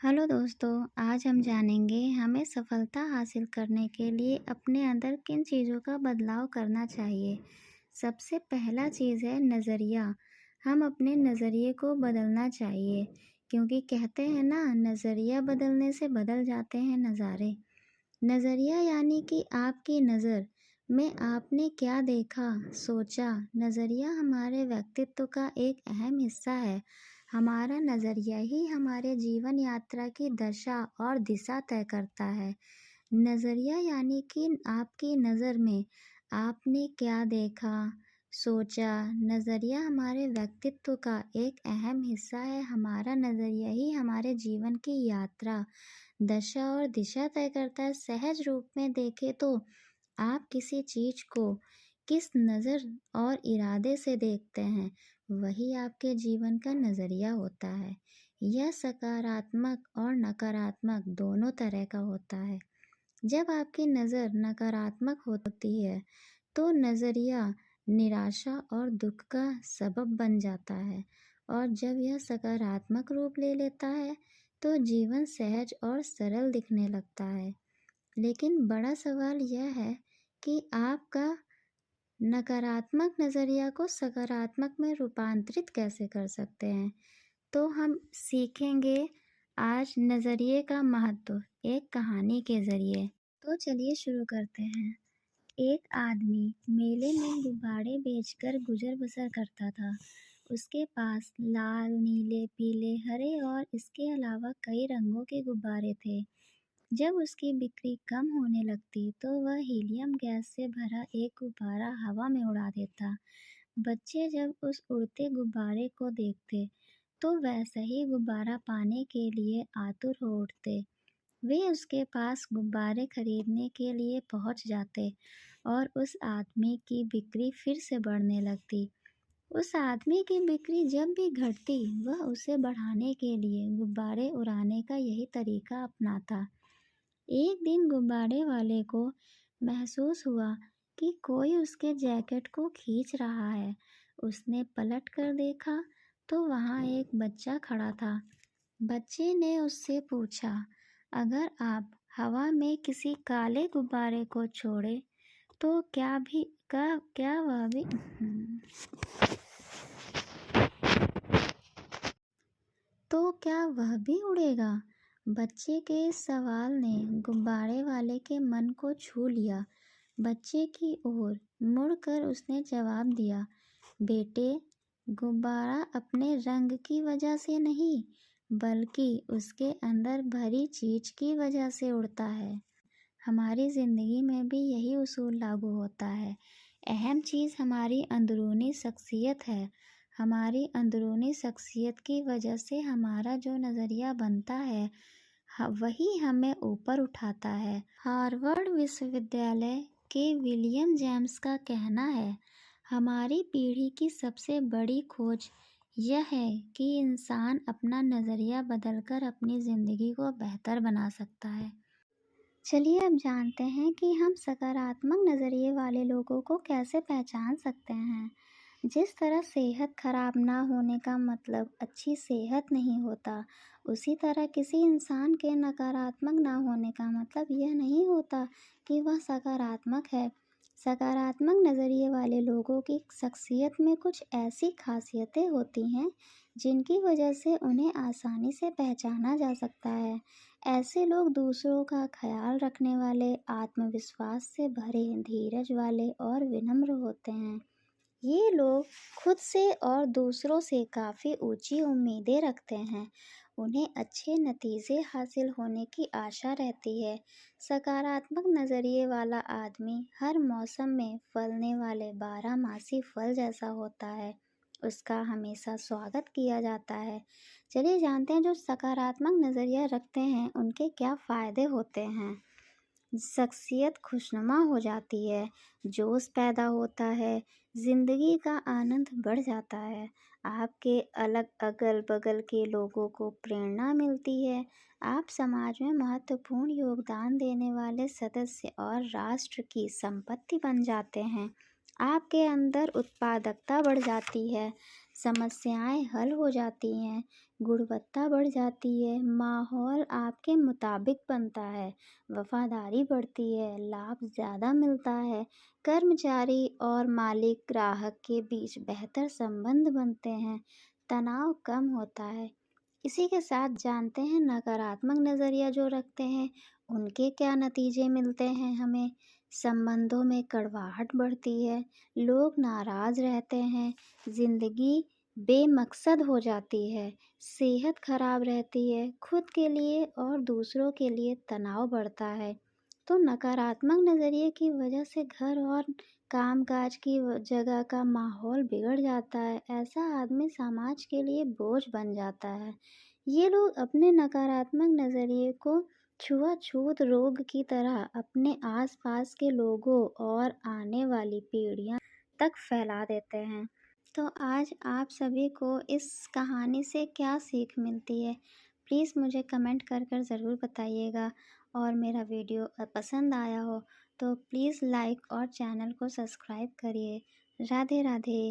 Hello दोस्तों, आज हम जानेंगे हमें सफलता हासिल करने के लिए अपने अंदर किन चीज़ों का बदलाव करना चाहिए। सबसे पहला चीज़ है नज़रिया। हम अपने नज़रिए को बदलना चाहिए क्योंकि कहते हैं ना, नज़रिया बदलने से बदल जाते हैं नज़ारे। नज़रिया यानी कि आपकी नज़र में आपने क्या देखा, सोचा। नज़रिया हमारे व्यक्तित्व का एक अहम हिस्सा है। हमारा नज़रिया ही हमारे जीवन यात्रा की दशा और दिशा तय करता है। नज़रिया यानी कि आपकी नज़र में आपने क्या देखा, सोचा। नज़रिया हमारे व्यक्तित्व का एक अहम हिस्सा है। हमारा नज़रिया ही हमारे जीवन की यात्रा, दशा और दिशा तय करता है। सहज रूप में देखें तो आप किसी चीज को किस नज़र और इरादे से देखते हैं, वही आपके जीवन का नज़रिया होता है। यह सकारात्मक और नकारात्मक दोनों तरह का होता है। जब आपकी नज़र नकारात्मक होती है तो नज़रिया निराशा और दुख का सबब बन जाता है, और जब यह सकारात्मक रूप ले लेता है तो जीवन सहज और सरल दिखने लगता है। लेकिन बड़ा सवाल यह है कि आपका नकारात्मक नज़रिया को सकारात्मक में रूपांतरित कैसे कर सकते हैं। तो हम सीखेंगे आज नज़रिए का महत्व एक कहानी के ज़रिए। तो चलिए शुरू करते हैं। एक आदमी मेले में गुब्बारे बेचकर गुजर बसर करता था। उसके पास लाल, नीले, पीले, हरे और इसके अलावा कई रंगों के गुब्बारे थे। जब उसकी बिक्री कम होने लगती तो वह हीलियम गैस से भरा एक गुब्बारा हवा में उड़ा देता। बच्चे जब उस उड़ते गुब्बारे को देखते तो वैसा ही गुब्बारा पाने के लिए आतुर हो उठते। वे उसके पास गुब्बारे खरीदने के लिए पहुंच जाते और उस आदमी की बिक्री फिर से बढ़ने लगती। उस आदमी की बिक्री जब भी घटती वह उसे बढ़ाने के लिए गुब्बारे उड़ाने का यही तरीका अपनाता। एक दिन गुब्बारे वाले को महसूस हुआ कि कोई उसके जैकेट को खींच रहा है। उसने पलट कर देखा तो वहाँ एक बच्चा खड़ा था। बच्चे ने उससे पूछा, अगर आप हवा में किसी काले गुब्बारे को छोड़े तो क्या वह भी तो क्या वह भी उड़ेगा? बच्चे के इस सवाल ने गुब्बारे वाले के मन को छू लिया। बच्चे की ओर मुड़कर उसने जवाब दिया, बेटे, गुब्बारा अपने रंग की वजह से नहीं, बल्कि उसके अंदर भरी चीज की वजह से उड़ता है। हमारी ज़िंदगी में भी यही उसूल लागू होता है। अहम चीज़ हमारी अंदरूनी शख्सियत है। हमारी अंदरूनी शख्सियत की वजह से हमारा जो नज़रिया बनता है वही हमें ऊपर उठाता है। हार्वर्ड विश्वविद्यालय के विलियम जेम्स का कहना है, हमारी पीढ़ी की सबसे बड़ी खोज यह है कि इंसान अपना नज़रिया बदलकर अपनी ज़िंदगी को बेहतर बना सकता है। चलिए अब जानते हैं कि हम सकारात्मक नज़रिए वाले लोगों को कैसे पहचान सकते हैं। जिस तरह सेहत खराब ना होने का मतलब अच्छी सेहत नहीं होता, उसी तरह किसी इंसान के नकारात्मक ना होने का मतलब यह नहीं होता कि वह सकारात्मक है। सकारात्मक नज़रिए वाले लोगों की शख्सियत में कुछ ऐसी खासियतें होती हैं जिनकी वजह से उन्हें आसानी से पहचाना जा सकता है। ऐसे लोग दूसरों का ख्याल रखने वाले, आत्मविश्वास से भरे, धीरज वाले और विनम्र होते हैं। ये लोग खुद से और दूसरों से काफ़ी ऊंची उम्मीदें रखते हैं। उन्हें अच्छे नतीजे हासिल होने की आशा रहती है। सकारात्मक नज़रिए वाला आदमी हर मौसम में फलने वाले बारहमासी फल जैसा होता है। उसका हमेशा स्वागत किया जाता है। चलिए जानते हैं जो सकारात्मक नज़रिया रखते हैं उनके क्या फ़ायदे होते हैं। शख्सियत खुशनुमा हो जाती है, जोश पैदा होता है, ज़िंदगी का आनंद बढ़ जाता है, आपके अलग अगल बगल के लोगों को प्रेरणा मिलती है, आप समाज में महत्वपूर्ण योगदान देने वाले सदस्य और राष्ट्र की संपत्ति बन जाते हैं, आपके अंदर उत्पादकता बढ़ जाती है, समस्याएं हल हो जाती हैं, गुणवत्ता बढ़ जाती है, माहौल आपके मुताबिक बनता है, वफादारी बढ़ती है, लाभ ज़्यादा मिलता है, कर्मचारी और मालिक ग्राहक के बीच बेहतर संबंध बनते हैं, तनाव कम होता है। इसी के साथ जानते हैं नकारात्मक नज़रिया जो रखते हैं उनके क्या नतीजे मिलते हैं हमें। संबंधों में कड़वाहट बढ़ती है, लोग नाराज रहते हैं, जिंदगी बेमकसद हो जाती है, सेहत खराब रहती है, खुद के लिए और दूसरों के लिए तनाव बढ़ता है। तो नकारात्मक नज़रिए की वजह से घर और कामकाज की जगह का माहौल बिगड़ जाता है। ऐसा आदमी समाज के लिए बोझ बन जाता है। ये लोग अपने नकारात्मक नज़रिए को छुआछूत रोग की तरह अपने आसपास के लोगों और आने वाली पीढ़ियां तक फैला देते हैं। तो आज आप सभी को इस कहानी से क्या सीख मिलती है, प्लीज़ मुझे कमेंट कर कर ज़रूर बताइएगा। और मेरा वीडियो पसंद आया हो तो प्लीज़ लाइक और चैनल को सब्सक्राइब करिए। राधे राधे।